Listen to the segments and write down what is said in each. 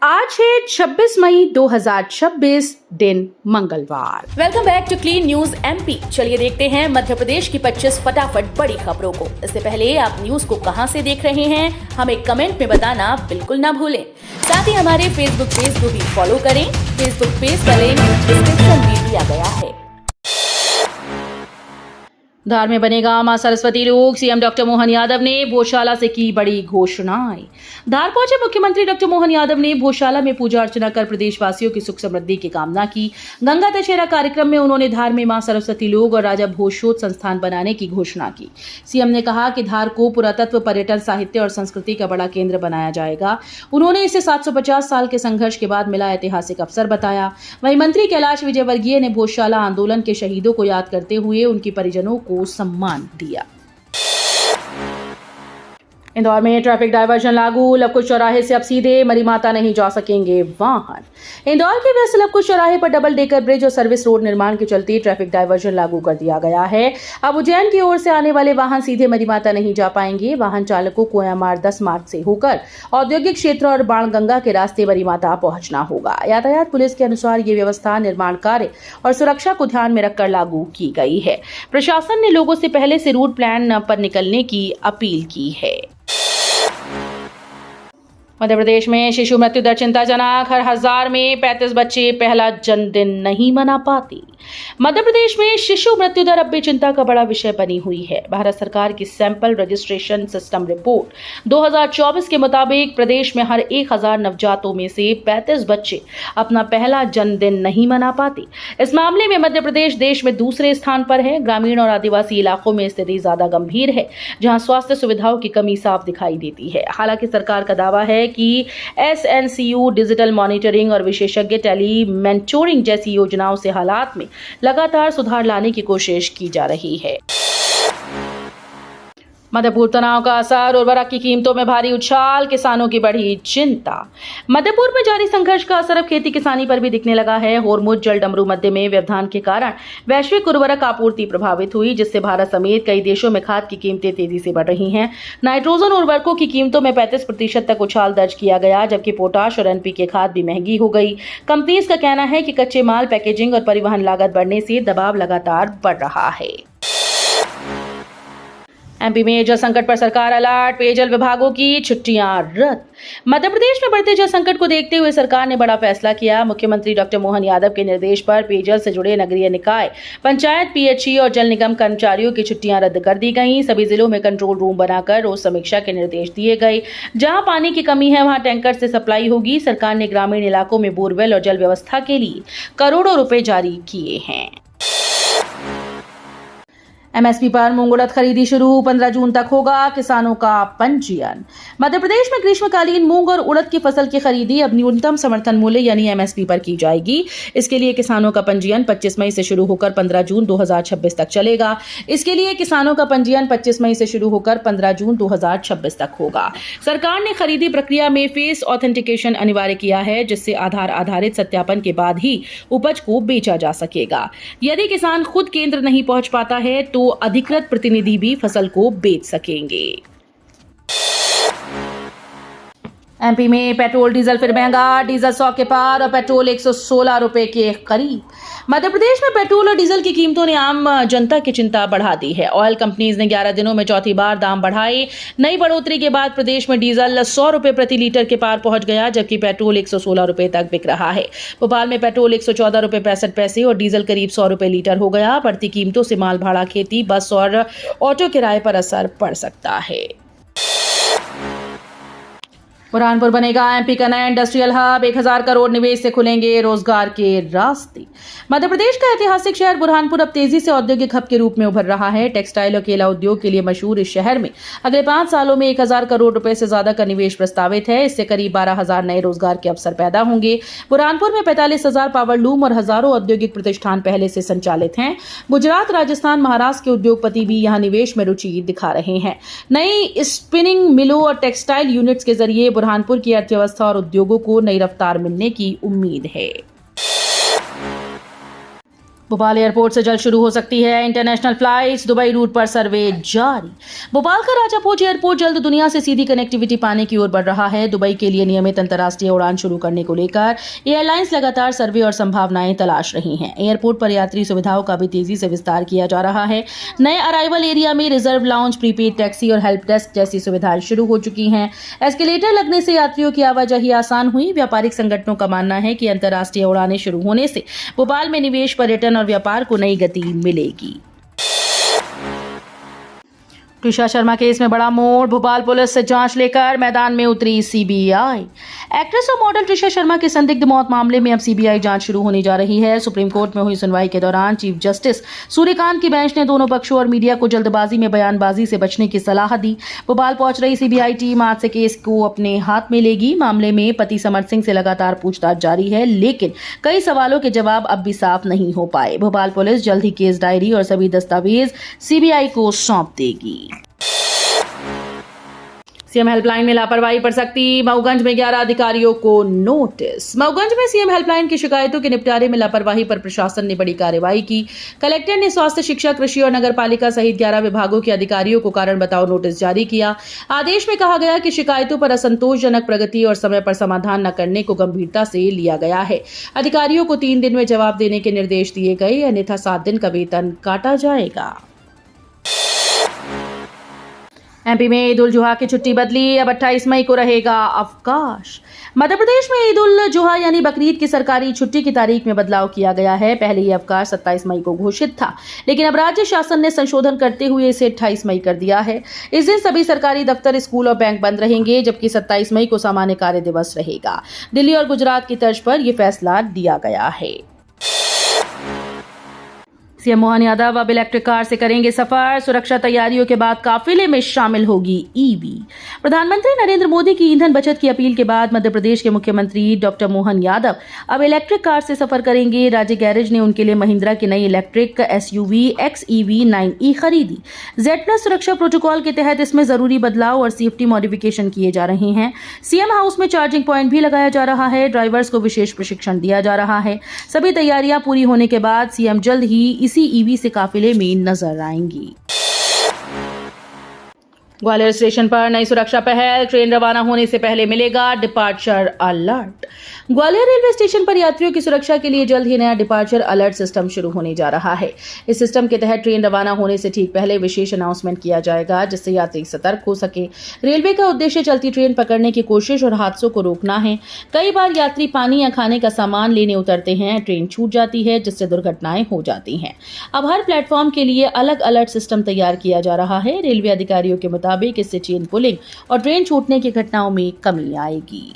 आज है 26 मई 2026 दिन मंगलवार। Welcome back to Clean News MP. चलिए देखते हैं मध्य प्रदेश की 25 फटाफट बड़ी खबरों को। इससे पहले आप न्यूज को कहां से देख रहे हैं हमें कमेंट में बताना बिल्कुल ना भूलें। साथ ही हमारे फेसबुक पेज को भी फॉलो करें। फेसबुक पेज का लिंक डिस्क्रिप्शन में दिया गया है। धार में बनेगा मां सरस्वती लोक। सीएम डॉक्टर मोहन यादव ने भोजशाला से की बड़ी घोषणाएं। धार पहुंचे मुख्यमंत्री डॉक्टर मोहन यादव ने भोजशाला में पूजा अर्चना कर प्रदेशवासियों की सुख समृद्धि की कामना की। गंगा दशहरा कार्यक्रम में उन्होंने धार में मां सरस्वती लोक और राजा भोजशोध संस्थान बनाने की घोषणा की। सीएम ने कहा कि धार को पुरातत्व, पर्यटन, साहित्य और संस्कृति का बड़ा केंद्र बनाया जाएगा। उन्होंने इसे 750 साल के संघर्ष के बाद मिला ऐतिहासिक अवसर बताया। वहीं मंत्री कैलाश विजयवर्गीय ने भोजशाला आंदोलन के शहीदों को याद करते हुए उनके परिजनों को सम्मान दिया। इंदौर में ट्रैफिक डायवर्जन लागू। लवकुश चौराहे से अब सीधे मरीमाता नहीं जा सकेंगे वाहन। इंदौर के व्यस्त लवकुश चौराहे पर डबल डेकर ब्रिज और सर्विस रोड निर्माण के चलते ट्रैफिक डायवर्जन लागू कर दिया गया है। अब उज्जैन की ओर से आने वाले वाहन सीधे मरीमाता नहीं जा पाएंगे। वाहन चालकों को कोयामार 10 मार्ग से होकर औद्योगिक क्षेत्र और बाणगंगा के रास्ते मरीमाता पहुंचना होगा। यातायात पुलिस के अनुसार ये व्यवस्था निर्माण कार्य और सुरक्षा को ध्यान में रखकर लागू की गई है। प्रशासन ने लोगों से पहले से रूट प्लान पर निकलने की अपील की है। मध्य प्रदेश में शिशु मृत्यु दर चिंताजनक। हर 1000 में 35 बच्चे पहला जन्मदिन नहीं मना पाते। मध्य प्रदेश में शिशु मृत्यु दर अब भी चिंता का बड़ा विषय बनी हुई है। भारत सरकार की सैंपल रजिस्ट्रेशन सिस्टम रिपोर्ट 2024 के मुताबिक प्रदेश में हर 1000 नवजातों में से 35 बच्चे अपना पहला जन्मदिन नहीं मना पाते। इस मामले में मध्य प्रदेश देश में दूसरे स्थान पर है। ग्रामीण और आदिवासी इलाकों में स्थिति ज्यादा गंभीर है, जहां स्वास्थ्य सुविधाओं की कमी साफ दिखाई देती है। हालांकि सरकार का दावा है कि एसएनसीयू, डिजिटल मॉनिटरिंग और विशेषज्ञ टेली मेंटोरिंग जैसी योजनाओं से हालात में लगातार सुधार लाने की कोशिश की जा रही है। मध्यपुर तनाव का असर। उर्वरक की कीमतों में भारी उछाल, किसानों की बढ़ी चिंता। मध्यपुर में जारी संघर्ष का असर अब खेती किसानी पर भी दिखने लगा है। होर्मुज जल डमरू मध्य में व्यवधान के कारण वैश्विक उर्वरक आपूर्ति प्रभावित हुई, जिससे भारत समेत कई देशों में खाद की कीमतें तेजी से बढ़ रही हैं। नाइट्रोजन उर्वरकों की कीमतों में 35% तक उछाल दर्ज किया गया, जबकि पोटाश और एनपीके खाद भी महंगी हो गई। कंपनीज का कहना है कि कच्चे माल, पैकेजिंग और परिवहन लागत बढ़ने से दबाव लगातार बढ़ रहा है। एमपी में जल संकट पर सरकार अलर्ट। पेयजल विभागों की छुट्टियां रद्द। मध्य प्रदेश में बढ़ते जल संकट को देखते हुए सरकार ने बड़ा फैसला किया। मुख्यमंत्री डॉक्टर मोहन यादव के निर्देश पर पेयजल से जुड़े नगरीय निकाय, पंचायत, पीएचई और जल निगम कर्मचारियों की छुट्टियां रद्द कर दी गईं। सभी जिलों में कंट्रोल रूम बनाकर रोज समीक्षा के निर्देश दिए गए। जहां पानी की कमी है वहां टैंकर से सप्लाई होगी। सरकार ने ग्रामीण इलाकों में बोरवेल और जल व्यवस्था के लिए करोड़ों रुपए जारी किए हैं। एमएसपी पर मूंग उड़द खरीदी शुरू। 15 जून तक होगा किसानों का पंजीयन। मध्य प्रदेश में ग्रीष्मकालीन मूंग और उड़द की फसल की खरीदी अब न्यूनतम समर्थन मूल्य यानी एमएसपी पर की जाएगी। इसके लिए किसानों का पंजीयन 25 मई से शुरू होकर 15 जून 2026 तक चलेगा। इसके लिए किसानों का पंजीयन 25 मई से शुरू होकर 15 जून 2026 तक होगा। सरकार ने खरीदी प्रक्रिया में फेस ऑथेंटिकेशन अनिवार्य किया है, जिससे आधार आधारित सत्यापन के बाद ही उपज को बेचा जा सकेगा। यदि किसान खुद केंद्र नहीं पहुंच पाता है तो अधिकृत प्रतिनिधि भी फसल को बेच सकेंगे। एमपी में पेट्रोल डीजल फिर महंगा। डीजल 100 के पार और पेट्रोल 116 रुपए के करीब। मध्य प्रदेश में पेट्रोल और डीजल की कीमतों ने आम जनता की चिंता बढ़ा दी है। ऑयल कंपनीज ने 11 दिनों में चौथी बार दाम बढ़ाए। नई बढ़ोतरी के बाद प्रदेश में डीजल 100 रुपए प्रति लीटर के पार पहुंच गया, जबकि पेट्रोल 116 रुपए तक बिक रहा है। भोपाल में पेट्रोल 114 रुपए 65 पैसे और डीजल करीब 100 रुपए लीटर हो गया। बढ़ती कीमतों से माल भाड़ा, खेती, बस और ऑटो किराए पर असर पड़ सकता है। बुरहानपुर बनेगा एमपी का नया इंडस्ट्रियल हब। 1000 करोड़ निवेश से खुलेंगे रोजगार के रास्ते। मध्य प्रदेश का ऐतिहासिक शहर बुरहानपुर अब तेजी से औद्योगिक हब के रूप में उभर रहा है। टेक्सटाइल और केला उद्योग के लिए मशहूर इस शहर में अगले 5 सालों में 1000 करोड़ रुपए से ज्यादा का निवेश प्रस्तावित है। इससे करीब 12,000 नए रोजगार के अवसर पैदा होंगे। बुरहानपुर में 45,000 पावर लूम और हजारों औद्योगिक प्रतिष्ठान पहले से संचालित हैं। गुजरात, राजस्थान, महाराष्ट्र के उद्योगपति भी यहाँ निवेश में रुचि दिखा रहे हैं। नई स्पिनिंग मिलों और टेक्सटाइल यूनिट्स के जरिए बुरहानपुर की अर्थव्यवस्था और उद्योगों को नई रफ्तार मिलने की उम्मीद है। भोपाल एयरपोर्ट से जल्द शुरू हो सकती है इंटरनेशनल फ्लाइट्स, दुबई रूट पर सर्वे जारी। भोपाल का राजा भोज एयरपोर्ट जल्द दुनिया से सीधी कनेक्टिविटी पाने की ओर बढ़ रहा है। दुबई के लिए नियमित अंतर्राष्ट्रीय उड़ान शुरू करने को लेकर एयरलाइंस लगातार सर्वे और संभावनाएं तलाश रही हैं। एयरपोर्ट पर यात्री सुविधाओं का भी तेजी से विस्तार किया जा रहा है। नए अराइवल एरिया में रिजर्व लाउंज, प्रीपेड टैक्सी और हेल्प डेस्क जैसी सुविधाएं शुरू हो चुकी हैं। एस्केलेटर लगने से यात्रियों की आवाजाही आसान हुई। व्यापारिक संगठनों का मानना है कि अंतर्राष्ट्रीय उड़ानें शुरू होने से भोपाल में निवेश, पर्यटन और व्यापार को नई गति मिलेगी। ट्रिशा शर्मा केस में बड़ा मोड़, भोपाल पुलिस से जांच लेकर मैदान में उतरी सीबीआई। एक्ट्रेस और मॉडल ट्रिशा शर्मा के संदिग्ध मौत मामले में अब सीबीआई जांच शुरू होने जा रही है। सुप्रीम कोर्ट में हुई सुनवाई के दौरान चीफ जस्टिस सूर्यकांत की बेंच ने दोनों पक्षों और मीडिया को जल्दबाजी में बयानबाजी से बचने की सलाह दी। भोपाल पहुंच रही सीबीआई टीम आज से केस को अपने हाथ में लेगी। मामले में पति समर सिंह से लगातार पूछताछ जारी है, लेकिन कई सवालों के जवाब अब भी साफ नहीं हो पाए। भोपाल पुलिस जल्द ही केस डायरी और सभी दस्तावेज सीबीआई को सौंप देगी। सीएम हेल्पलाइन में लापरवाही पर सख्ती, मऊगंज में 11 अधिकारियों को नोटिस। मऊगंज में सीएम हेल्पलाइन की शिकायतों के निपटारे में लापरवाही पर प्रशासन ने बड़ी कार्रवाई की। कलेक्टर ने स्वास्थ्य, शिक्षा, कृषि और नगरपालिका सहित 11 विभागों के अधिकारियों को कारण बताओ नोटिस जारी किया। आदेश में कहा गया कि शिकायतों पर असंतोषजनक प्रगति और समय पर समाधान न करने को गंभीरता से लिया गया है। अधिकारियों को 3 दिन में जवाब देने के निर्देश दिए गए, अन्यथा 7 दिन का वेतन काटा जाएगा। एमपी में ईद उल जुहा की छुट्टी बदली, अब 28 मई को रहेगा अवकाश। मध्य प्रदेश में ईद उल जुहा यानी बकरीद की सरकारी छुट्टी की तारीख में बदलाव किया गया है। पहले ये अवकाश 27 मई को घोषित था, लेकिन अब राज्य शासन ने संशोधन करते हुए इसे 28 मई कर दिया है। इस दिन सभी सरकारी दफ्तर, स्कूल और बैंक बंद रहेंगे, जबकि 27 मई को सामान्य कार्य दिवस रहेगा। दिल्ली और गुजरात की तर्ज पर यह फैसला दिया गया है। सीएम मोहन यादव अब इलेक्ट्रिक कार से करेंगे सफर। सुरक्षा तैयारियों के बाद काफिले में शामिल होगी ईवी। प्रधानमंत्री नरेंद्र मोदी की ईंधन बचत की अपील के बाद मध्य प्रदेश के मुख्यमंत्री डॉक्टर मोहन यादव अब इलेक्ट्रिक कार से सफर करेंगे। राज्य गैरेज ने उनके लिए महिंद्रा की नई इलेक्ट्रिक एसयूवी XEV 9E खरीदी। Z+ सुरक्षा प्रोटोकॉल के तहत इसमें जरूरी बदलाव और सेफ्टी मॉडिफिकेशन किए जा रहे हैं। सीएम हाउस में चार्जिंग पॉइंट भी लगाया जा रहा है। ड्राइवर्स को विशेष प्रशिक्षण दिया जा रहा है। सभी तैयारियां पूरी होने के बाद सीएम जल्द ही इसी ईवी से काफिले में नजर आएंगी। ग्वालियर स्टेशन पर नई सुरक्षा पहल, ट्रेन रवाना होने से पहले मिलेगा departure alert. Gwalior railway station पर यात्रियों की सुरक्षा के लिए जल्द ही नया डिपार्चर अलर्ट सिस्टम शुरू होने जा रहा है। इस सिस्टम के तहत ट्रेन रवाना होने से ठीक पहले विशेष अनाउंसमेंट किया जाएगा, जिससे यात्री सतर्क हो सके। रेलवे का उद्देश्य चलती ट्रेन पकड़ने की कोशिश और हादसों को रोकना है। कई बार यात्री पानी या खाने का सामान लेने उतरते हैं, ट्रेन छूट जाती है, जिससे दुर्घटनाएं हो जाती हैं। अब हर प्लेटफॉर्म के लिए अलग अलर्ट सिस्टम तैयार किया जा रहा है। रेलवे अधिकारियों के मुताबिक इससे चेन पुलिंग और ट्रेन छूटने की घटनाओं में कमी आएगी।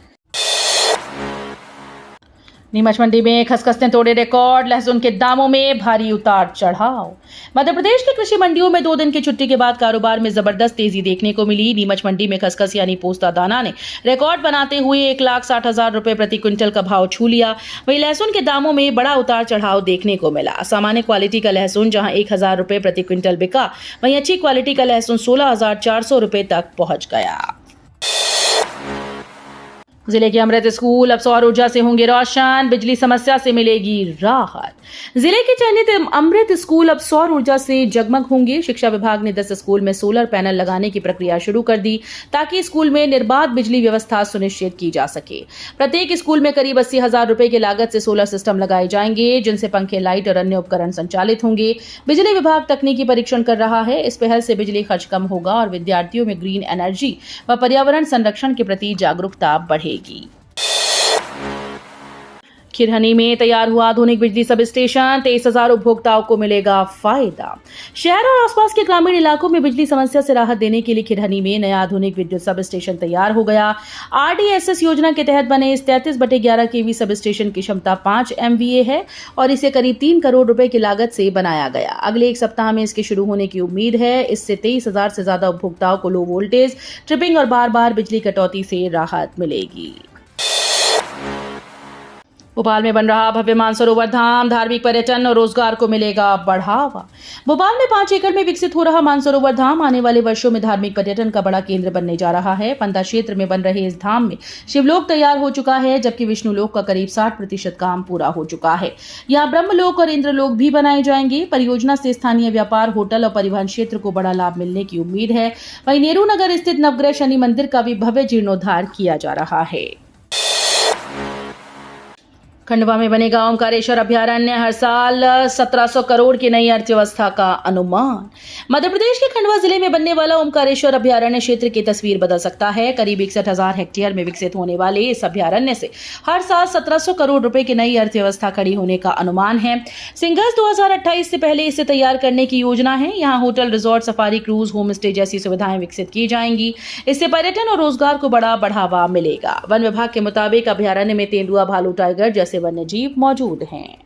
नीमच मंडी में खसखस ने तोड़े रिकॉर्ड, लहसुन के दामों में भारी उतार चढ़ाव। मध्य प्रदेश की कृषि मंडियों में 2 दिन की छुट्टी के बाद कारोबार में जबरदस्त तेजी देखने को मिली। नीमच मंडी में खसखस यानी पोस्ता दाना ने रिकॉर्ड बनाते हुए 1,60,000 रुपए प्रति क्विंटल का भाव छू लिया। वहीं लहसुन के दामों में बड़ा उतार चढ़ाव देखने को मिला। सामान्य क्वालिटी का लहसुन जहां 1,000 रुपए प्रति क्विंटल बिका, वहीं अच्छी क्वालिटी का लहसुन 16,400 रुपए तक पहुंच गया। जिले के अमृत स्कूल अब सौर ऊर्जा से होंगे रोशन, बिजली समस्या से मिलेगी राहत। जिले के चयनित अमृत स्कूल अब सौर ऊर्जा से जगमग होंगे। शिक्षा विभाग ने 10 स्कूल में सोलर पैनल लगाने की प्रक्रिया शुरू कर दी, ताकि स्कूल में निर्बाध बिजली व्यवस्था सुनिश्चित की जा सके। प्रत्येक स्कूल में करीब 80,000 रुपए की लागत से सोलर सिस्टम लगाए जाएंगे, जिनसे पंखे, लाइट और अन्य उपकरण संचालित होंगे। बिजली विभाग तकनीकी परीक्षण कर रहा है। इस पहल से बिजली खर्च कम होगा और विद्यार्थियों में ग्रीन एनर्जी व पर्यावरण संरक्षण के प्रति जागरूकता बढ़ेगी। खिरहनी में तैयार हुआ आधुनिक बिजली सब स्टेशन, 23,000 उपभोक्ताओं को मिलेगा फायदा। शहर और आसपास के ग्रामीण इलाकों में बिजली समस्या से राहत देने के लिए खिरहनी में नया आधुनिक विद्युत सब स्टेशन तैयार हो गया। RDSS योजना के तहत बने इस 33/11 kV सब स्टेशन की क्षमता 5 MVA है और इसे करीब 3 करोड़ रुपए की लागत से बनाया गया। अगले 1 सप्ताह में इसके शुरू होने की उम्मीद है। इससे 23,000 से ज्यादा उपभोक्ताओं को लो वोल्टेज, ट्रिपिंग और बार बार बिजली कटौती से राहत मिलेगी। भोपाल में बन रहा भव्य मानसरोवर धाम, धार्मिक पर्यटन और रोजगार को मिलेगा बढ़ावा। भोपाल में 5 एकड़ में विकसित हो रहा मानसरोवर धाम आने वाले वर्षों में धार्मिक पर्यटन का बड़ा केंद्र बनने जा रहा है। पंदा क्षेत्र में बन रहे इस धाम में शिवलोक तैयार हो चुका है, जबकि विष्णुलोक का करीब 60% काम पूरा हो चुका है। यहाँ ब्रह्मलोक और इंद्रलोक भी बनाए जाएंगे। परियोजना से स्थानीय व्यापार, होटल और परिवहन क्षेत्र को बड़ा लाभ मिलने की उम्मीद है। वहीं नेहरू नगर स्थित नवग्रह शनि मंदिर का भी भव्य जीर्णोद्धार किया जा रहा है। खंडवा में बनेगा ओंकारेश्वर अभयारण्य, हर साल 1700 करोड़ की नई अर्थव्यवस्था का अनुमान। मध्य प्रदेश के खंडवा जिले में बनने वाला ओंकारेश्वर अभयारण्य क्षेत्र की तस्वीर बदल सकता है। करीब 61,000 हेक्टेयर में विकसित होने वाले इस अभयारण्य से हर साल 1700 करोड़ रुपए की नई अर्थव्यवस्था खड़ी होने का अनुमान है। सिंगल्स 2028 से पहले इसे तैयार करने की योजना है। यहाँ hotel, resort, safari, cruise, home stay जैसी सुविधाएं विकसित की जाएंगी। इससे पर्यटन और रोजगार को बड़ा बढ़ावा मिलेगा। वन विभाग के मुताबिक अभयारण्य में तेंदुआ, भालू, टाइगर जैसे वन्य जीव मौजूद हैं।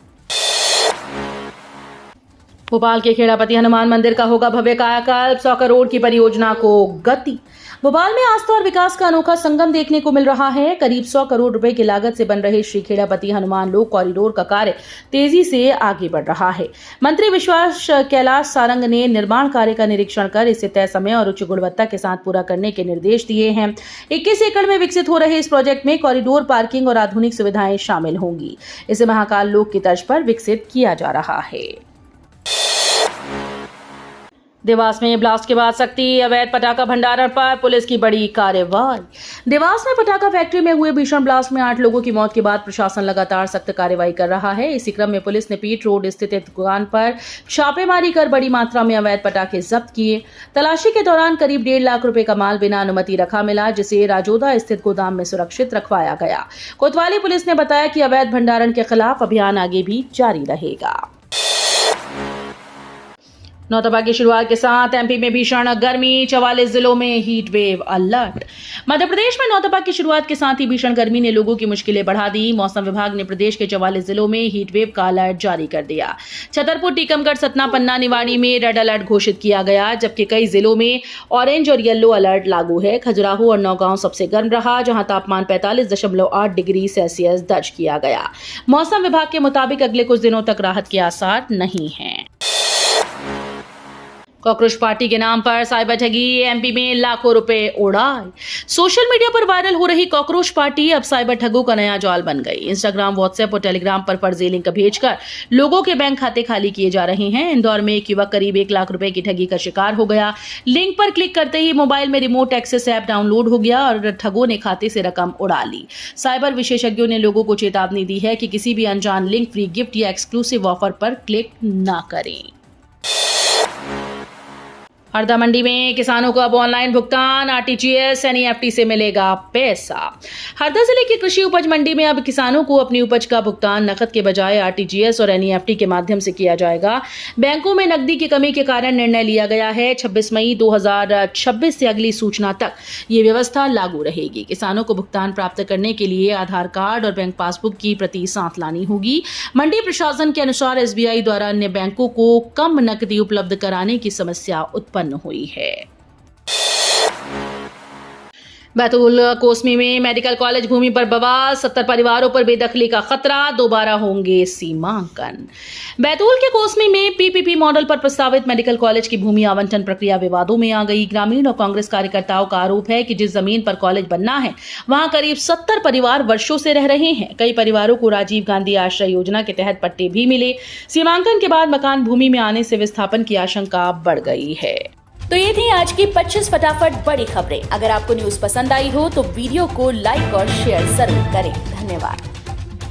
भोपाल के खेड़ापति हनुमान मंदिर का होगा भव्य कायाकल्प, 100 करोड़ की परियोजना को गति। भोपाल में आस्था और विकास का अनोखा संगम देखने को मिल रहा है। करीब 100 करोड़ रुपए की लागत से बन रहे श्री खेड़ापति हनुमान लोक कॉरिडोर का कार्य तेजी से आगे बढ़ रहा है। मंत्री विश्वास कैलाश सारंग ने निर्माण कार्य का निरीक्षण कर इसे तय समय और उच्च गुणवत्ता के साथ पूरा करने के निर्देश दिए हैं। 21 एकड़ में विकसित हो रहे इस प्रोजेक्ट में कॉरिडोर, पार्किंग और आधुनिक सुविधाएं शामिल होंगी। इसे महाकाल लोक की तर्ज पर विकसित किया जा रहा है। देवास में ब्लास्ट के बाद सख्ती, अवैध पटाखा भंडारण पर पुलिस की बड़ी कार्रवाई। देवास में पटाखा फैक्ट्री में हुए भीषण ब्लास्ट में 8 लोगों की मौत के बाद प्रशासन लगातार सख्त कार्रवाई कर रहा है। इसी क्रम में पुलिस ने पीट रोड स्थित एक दुकान पर छापेमारी कर बड़ी मात्रा में अवैध पटाखे जब्त किए। तलाशी के दौरान करीब 1.5 लाख रुपए का माल बिना अनुमति रखा मिला, जिसे राजोदा स्थित गोदाम में सुरक्षित रखवाया गया। कोतवाली पुलिस ने बताया कि अवैध भंडारण के खिलाफ अभियान आगे भी जारी रहेगा। नौतपा की शुरुआत के साथ एमपी में भीषण गर्मी, 44 जिलों में heat wave alert. Madhya Pradesh में नौतपा की शुरुआत के साथ ही भीषण गर्मी ने लोगों की मुश्किलें बढ़ा दी। मौसम विभाग ने प्रदेश के 44 जिलों में हीट वेव का अलर्ट जारी कर दिया। छतरपुर, टीकमगढ़, सतना, पन्ना, निवाड़ी में रेड अलर्ट घोषित किया गया, जबकि कई जिलों में ऑरेंज और येलो अलर्ट लागू है। खजुराहो और नौगांव सबसे गर्म रहा, जहां तापमान 45.8 डिग्री सेल्सियस दर्ज किया गया। मौसम विभाग के मुताबिक अगले कुछ दिनों तक राहत के आसार नहीं हैं। कॉकरोच पार्टी के नाम पर साइबर ठगी, एमपी में लाखों रुपए उड़ाए। सोशल मीडिया पर वायरल हो रही कॉकरोच पार्टी अब साइबर ठगों का नया जाल बन गई। इंस्टाग्राम, व्हाट्सएप और टेलीग्राम पर फर्जी लिंक भेजकर लोगों के बैंक खाते खाली किए जा रहे हैं। इंदौर में एक युवक करीब 1 लाख रुपए की ठगी का शिकार हो गया। लिंक पर क्लिक करते ही मोबाइल में रिमोट एक्सेस ऐप डाउनलोड हो गया और ठगों ने खाते से रकम उड़ा ली। साइबर विशेषज्ञों ने लोगों को चेतावनी दी है कि किसी भी अनजान लिंक, फ्री गिफ्ट या एक्सक्लूसिव ऑफर पर क्लिक न करें। हरदा मंडी में किसानों को अब ऑनलाइन भुगतान, आरटीजीएस, एनईएफटी से मिलेगा पैसा। हरदा जिले की कृषि उपज मंडी में अब किसानों को अपनी उपज का भुगतान नकद के बजाय आरटीजीएस और एनईएफटी के माध्यम से किया जाएगा। बैंकों में नकदी की कमी के कारण निर्णय लिया गया है। 26 मई 2026 से अगली सूचना तक ये व्यवस्था लागू रहेगी। किसानों को भुगतान प्राप्त करने के लिए आधार कार्ड और बैंक पासबुक की प्रति साथ लानी होगी। मंडी प्रशासन के अनुसार एसबीआई द्वारा अन्य बैंकों को कम नकदी उपलब्ध कराने की समस्या उत्पन्न हुई है। बैतूल कोसमी में मेडिकल कॉलेज भूमि पर बवाल, 70 परिवारों पर बेदखली का खतरा, दोबारा होंगे सीमांकन। बैतूल के कोसमी में पीपीपी मॉडल पर प्रस्तावित मेडिकल कॉलेज की भूमि आवंटन प्रक्रिया विवादों में आ गई। ग्रामीण और कांग्रेस कार्यकर्ताओं का आरोप है कि जिस जमीन पर कॉलेज बनना है वहां करीब 70 परिवार वर्षों से रह रहे हैं। कई परिवारों को राजीव गांधी आश्रय योजना के तहत पट्टे भी मिले। सीमांकन के बाद मकान भूमि में आने से विस्थापन की आशंका बढ़ गई है। तो ये थी आज की 25 फटाफट बड़ी खबरें। अगर आपको न्यूज पसंद आई हो तो वीडियो को लाइक और शेयर जरूर करें। धन्यवाद।